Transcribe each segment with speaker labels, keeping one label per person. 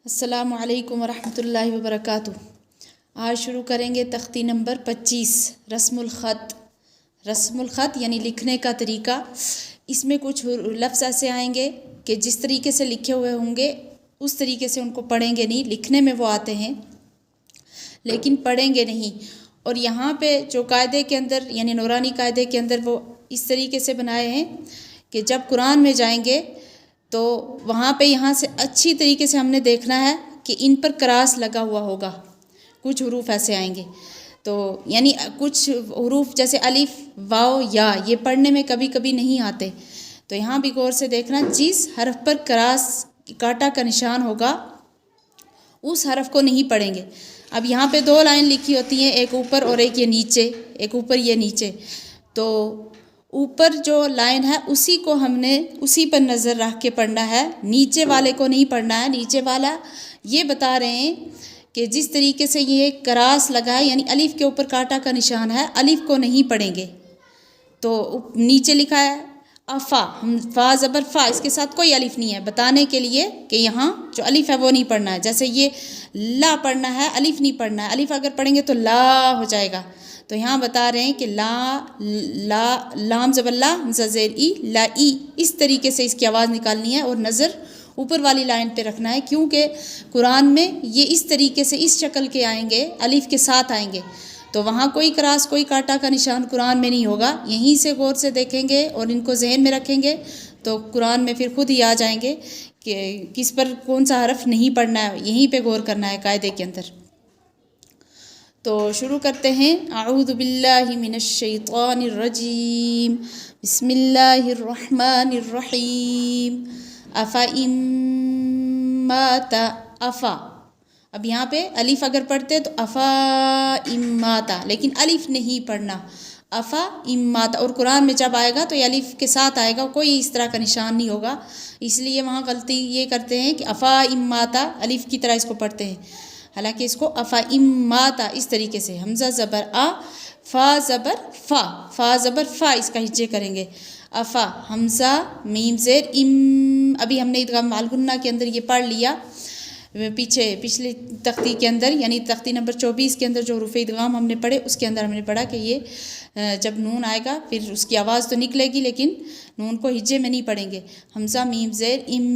Speaker 1: السلام علیکم ورحمۃ اللہ وبرکاتہ۔ آج شروع کریں گے تختی نمبر 25 رسم الخط۔ رسم الخط یعنی لکھنے کا طریقہ۔ اس میں کچھ لفظ ایسے آئیں گے کہ جس طریقے سے لکھے ہوئے ہوں گے اس طریقے سے ان کو پڑھیں گے نہیں، لکھنے میں وہ آتے ہیں لیکن پڑھیں گے نہیں۔ اور یہاں پہ جو قاعدے کے اندر یعنی نورانی قاعدے کے اندر وہ اس طریقے سے بنائے ہیں کہ جب قرآن میں جائیں گے تو وہاں پہ یہاں سے اچھی طریقے سے ہم نے دیکھنا ہے کہ ان پر کراس لگا ہوا ہوگا۔ کچھ حروف ایسے آئیں گے تو یعنی کچھ حروف جیسے الف واو یا یہ پڑھنے میں کبھی کبھی نہیں آتے، تو یہاں بھی غور سے دیکھنا جس حرف پر کراس کاٹا کا نشان ہوگا اس حرف کو نہیں پڑھیں گے۔ اب یہاں پہ دو لائن لکھی ہوتی ہیں، ایک اوپر اور ایک یہ نیچے، ایک اوپر یہ نیچے، تو اوپر جو لائن ہے اسی کو ہم نے اسی پر نظر رکھ کے پڑھنا ہے، نیچے والے کو نہیں پڑھنا ہے۔ نیچے والا یہ بتا رہے ہیں کہ جس طریقے سے یہ کراس لگا ہے یعنی الف کے اوپر کاٹا کا نشان ہے، الف کو نہیں پڑھیں گے۔ تو نیچے لکھا ہے افا، ہم فا زبر فا، اس کے ساتھ کوئی الف نہیں ہے، بتانے کے لیے کہ یہاں جو الف ہے وہ نہیں پڑھنا ہے۔ جیسے یہ لا پڑھنا ہے، الف نہیں پڑھنا ہے، الف اگر پڑھیں گے تو لا ہو جائے گا۔ تو یہاں بتا رہے ہیں کہ لام زبر لا، ہمزہ زیر ای، لا ای، اس طریقے سے اس کی آواز نکالنی ہے اور نظر اوپر والی لائن پہ رکھنا ہے، کیونکہ قرآن میں یہ اس طریقے سے اس شکل کے آئیں گے، الف کے ساتھ آئیں گے، تو وہاں کوئی کراس کوئی کاٹا کا نشان قرآن میں نہیں ہوگا۔ یہیں سے غور سے دیکھیں گے اور ان کو ذہن میں رکھیں گے تو قرآن میں پھر خود ہی آ جائیں گے کہ کس پر کون سا حرف نہیں پڑھنا ہے، یہیں پہ غور کرنا ہے قاعدے کے اندر۔ تو شروع کرتے ہیں۔ اعوذ باللہ من الشیطان الرجیم، بسم اللہ الرحمن الرحیم۔ افا ام مات، افا، اب یہاں پہ الف اگر پڑھتے تو افا ام مات، لیکن الف نہیں پڑھنا، افا ام مات، اور قرآن میں جب آئے گا تو یہ الف کے ساتھ آئے گا، کوئی اس طرح کا نشان نہیں ہوگا، اس لیے وہاں غلطی یہ کرتے ہیں کہ افا ام مات الف کی طرح اس کو پڑھتے ہیں، حالانکہ اس کو افا ام مات اس طریقے سے حمزہ زبر آ، فا زبر فا، فا زبر فا، اس کا ہجے کریں گے، افا حمزہ میم زیر ام۔ ابھی ہم نے ادغام مع الغنہ کے اندر یہ پڑھ لیا، پچھلی تختی کے اندر یعنی تختی نمبر 24 کے اندر جو حروف ادغام ہم نے پڑھے اس کے اندر ہم نے پڑھا کہ یہ جب نون آئے گا پھر اس کی آواز تو نکلے گی لیکن نون کو ہجے میں نہیں پڑھیں گے۔ حمزہ میم زیر ام،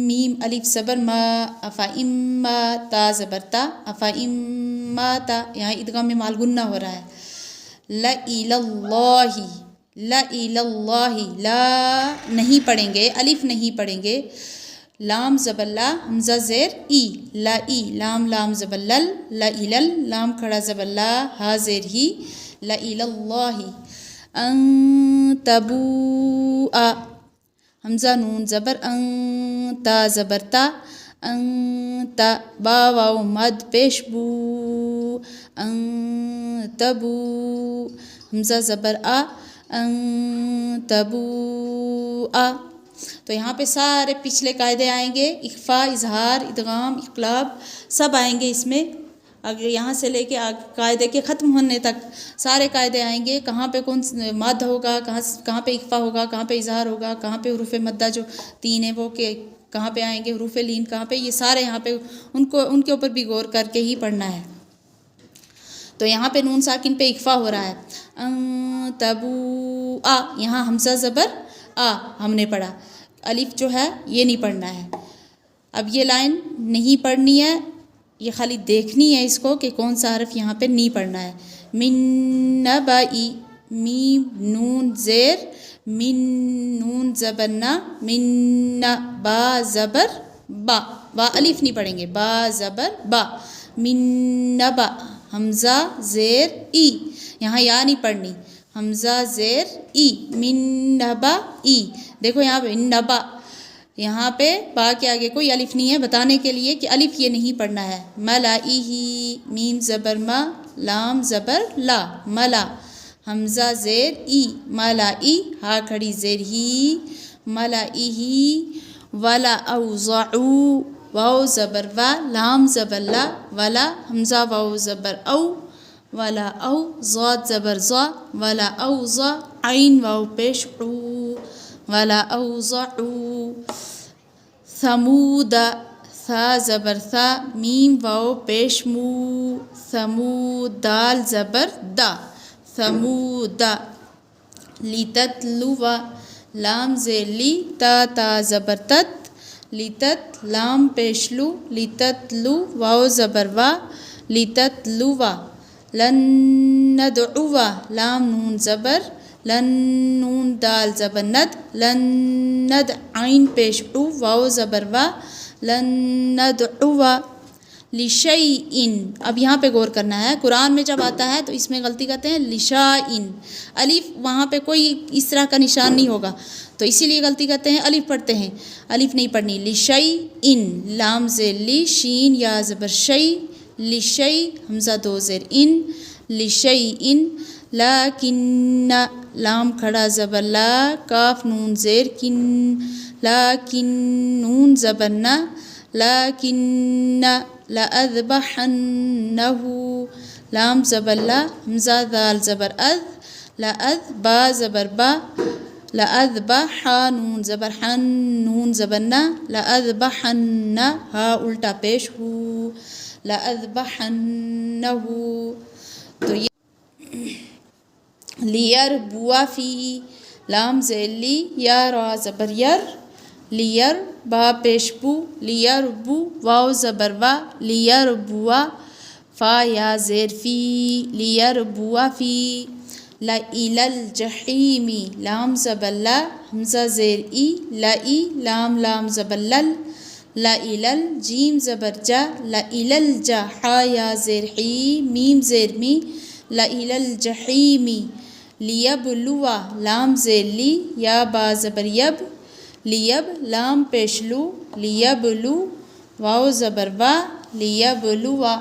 Speaker 1: میم الف زبر ما، افا ام ما، تا زبر تا، افا ام ما تا، یہاں ادغام مع الغنہ ہو رہا ہے۔ لا الہ اللہ، لا الہ اللہ، لا نہیں پڑھیں گے، الف نہیں پڑھیں گے، لام زبر لا، حمزہ زیر ای، لا ای، لام لام زبر لل، لا الل، لام کھڑا زبر لا، ہا زیر ہی، لا الہ اللہ۔ ان تبوء، حمزہ نون زبر ان، تا زبر تا، انت، با واو مد پیش بو، ان تبوء، حمزہ زبر آ، ان تبوء۔ تو یہاں پہ سارے پچھلے قاعدے آئیں گے، اخفا، اظہار، ادغام، اقلاب، سب آئیں گے اس میں، اگر یہاں سے لے کے قاعدے کے ختم ہونے تک سارے قاعدے آئیں گے، کہاں پہ کون مد ہوگا، کہاں پہ اخفا ہوگا، کہاں پہ اظہار ہوگا، کہاں پہ حروف مدہ جو 3 ہیں وہ کہاں پہ آئیں گے، حروف لین کہاں پہ، یہ سارے یہاں پہ ان کے اوپر بھی غور کر کے ہی پڑھنا ہے۔ تو یہاں پہ نون ساکن پہ اخفا ہو رہا ہے، ان تبوء، یہاں حمزہ زبر آ ہم نے پڑھا، الف جو ہے یہ نہیں پڑھنا ہے۔ اب یہ لائن نہیں پڑھنی ہے، یہ خالی دیکھنی ہے اس کو کہ کون سا حرف یہاں پہ نہیں پڑھنا ہے۔ من نبائی، میم نون زیر، من نون زبر نا، من، با زبر با، با الف نہیں پڑھیں گے، با زبر با، من نبا، حمزہ زیر ای، یہاں یا نہیں پڑھنی، حمزہ زیر ای، من نبا ای، دیکھو یہاں پہ نبا، یہاں پہ با کے آگے کوئی الف نہیں ہے، بتانے کے لیے کہ الف یہ نہیں پڑھنا ہے۔ ملائہی، میم زبر ما، لام زبر لا، ملا، حمزہ زیر ای، ملائی، ہا کھڑی زیر ہی، ملائہی، ولا اوزعو، واو زبر وا، لام زبر لا، ولا، حمزہ واو زبر او، ولا او، ضاد زبر ضا، ولا اوزع، عین واو پیش عو، ولا اوزعو۔ ثمود، ثا زبر ثا، میم واو پیش مو، ثمود، دال زبر دا، ثمودا، لتتلوا، لام زیر لی، تا تا زبر تت، لتت، لام پیش لو، لتتلو، واو زبر وا، لتتلوا، لن ندعوا، لام نون زبر، لن، نون دال زبر ند، لن ند، عین پیش او، واو زبر وا، لن ندعوا لشیئن۔ اب یہاں پہ غور کرنا ہے، قرآن میں جب آتا ہے تو اس میں غلطی کرتے ہیں لشائن، الف وہاں پہ کوئی اس طرح کا نشان نہیں ہوگا تو اسی لیے غلطی کرتے ہیں، الف پڑھتے ہیں، الف نہیں پڑھنی، لشیئن، لام زیر لی، شین یا زبر شی، لشی، حمزہ دو زیر ان، لشیئن، لیکن، لام کھڑا زبر لا، کاف نون زیر کن، لیکن، نون زبر نا، لیکن، لأذبحنہ، لام زبر لا، حمزہ دال زبر اذ، لأذ، با زبر با، لأذبح، نون زبر حن، نون زبر نا، لأذبحنہ، ہا الٹا پیش ہو، لأذبحنہ، تو یہ لیربوا فی، لام زیر لی، یا را زبر یر، لیر، با پیش بو، لیربو، واو زبر وا، لیربوا، فا یا زیر فی، لیربوا فی، لإلی الجحیم، لام زبر لا، حمزہ زیر ای، لئی، لام لام زبر لل، لإلی، جیم زبر جا، لإلی الجا، حا یا زیر حی، میم زیر می، لإلی الجحیم، لیبلوا، لام زیر لی، یا با زبر یب، لیب، لام پیش لو، لیبلو، واو زبر وا، لیبلوا،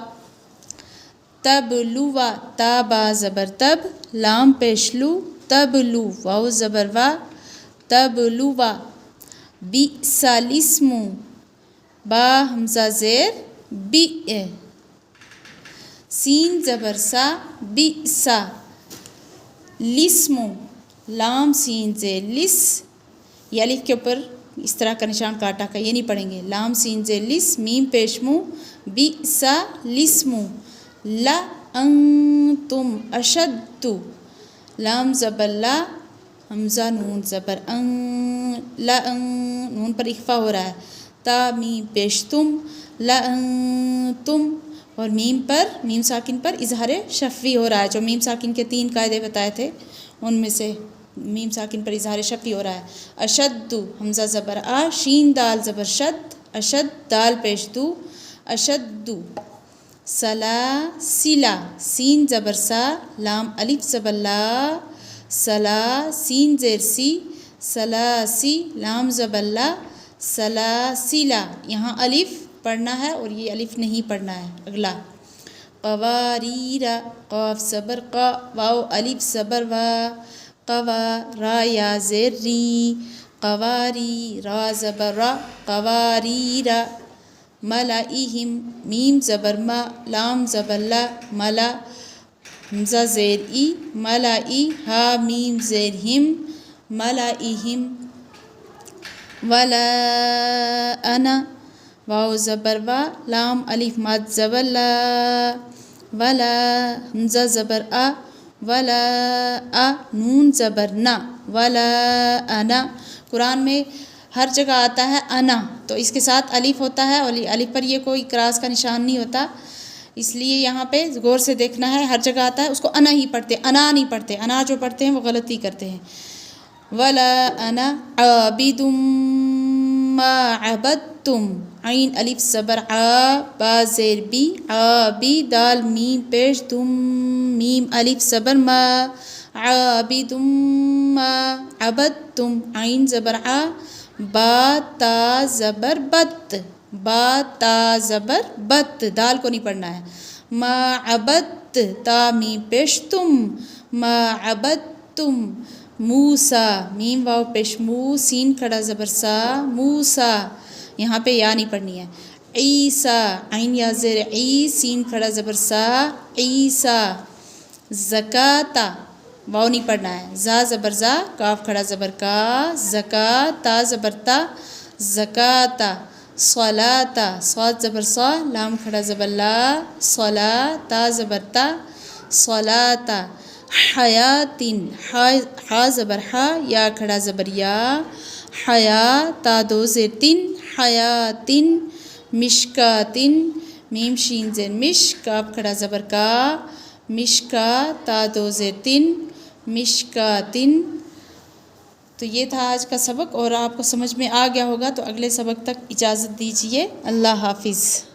Speaker 1: تبلوا، تا با زبر تب، لام پیش لو، تبلو، واو زبر وا، تبلوا، بئس الاسم، با حمزہ زیر بی، سین زبر سا، بئسا، لسم، لام سین زیر لس، یہ الف کے اوپر اس طرح کا نشان کاٹا کا یہ نہیں پڑھیں گے، لام سین زیر لس، میم پیش مو، بئسا لسم، لأنتم اشد، لام زبر لا، حمزہ نون زبر ان، لأن، نون پر اخفا ہو رہا ہے، تا میم پیش تم، لأنتم، اور میم پر، میم ساکن پر اظہار شفوی ہو رہا ہے، جو میم ساکن کے 3 قاعدے بتائے تھے ان میں سے میم ساکن پر اظہار شفوی ہو رہا ہے، اشد، حمزہ زبر آ، شین دال زبر شد، اشد، دال پیش دو، اشد، سلاسلا، سین زبر سا، لام الف زبر لا، سلا، سین زیر سی، سلاسی، لام زبر لا، سلاسلا، یہاں الف پڑھنا ہے اور یہ الف نہیں پڑھنا ہے، اگلا، قواریر، قاف زبر قا، واو الف زبر وا، قوا، را یا زیر ری، قواری، را زبر را، قواریر، ملائہم، میم زبر ما، لام زبر لا، ملا، حمزہ زیر ای، ملائی، ہا میم زیر ہم، ملائہم، ولا انا، واو زبر وا، لام الف ماد زبر لا، ولا، حمزہ زبر آ، ولا آ، نون زبر نا، ولا انا، قرآن میں ہر جگہ آتا ہے انا تو اس کے ساتھ الف ہوتا ہے اور الف پر یہ کوئی کراس کا نشان نہیں ہوتا، اس لیے یہاں پہ غور سے دیکھنا ہے، ہر جگہ آتا ہے اس کو انا ہی پڑھتے، انا نہیں پڑھتے، انا جو پڑھتے ہیں وہ غلطی کرتے ہیں، ولا انا عابد ما عبدتم، عین الف زبر آ، با زیر بی، عابی، دال میم پیش دم، میم الف زبر ما، عابد ما عبدتم، عین زبر آ، با تا زبر بت، با تا زبر بت، دال کو نہیں پڑھنا ہے، ما عبدت، تا میم پیش تم، ما عبدتم، موسیٰ، میم واو پیش مو، سین کھڑا زبر سا، موسیٰ، یہاں پہ یا نہیں پڑھنی ہے، عیسیٰ، عین یا زیر عی، سین کھڑا زبر سا، عیسیٰ، زکاتا، واو نہیں پڑھنا ہے، زا زبر زا، کاف کھڑا زبر کا، زکا، تا زبر تا، زکاتا، صلاتا، صاد زبر صا، لام کھڑا زبر لا، صلا، تا زبر تا، صلاتا، حیاتن، حا زبر حا، یا کھڑا زبر یا، حیا، تا دو زیر تن، حیاتن، مشکاتن، میم شین زیر مش، کاف کھڑا زبر کا، مشکا، تا دو زیر تن، مشکاتن۔ تو یہ تھا آج کا سبق، اور آپ کو سمجھ میں آ گیا ہوگا، تو اگلے سبق تک اجازت دیجیے۔ اللہ حافظ۔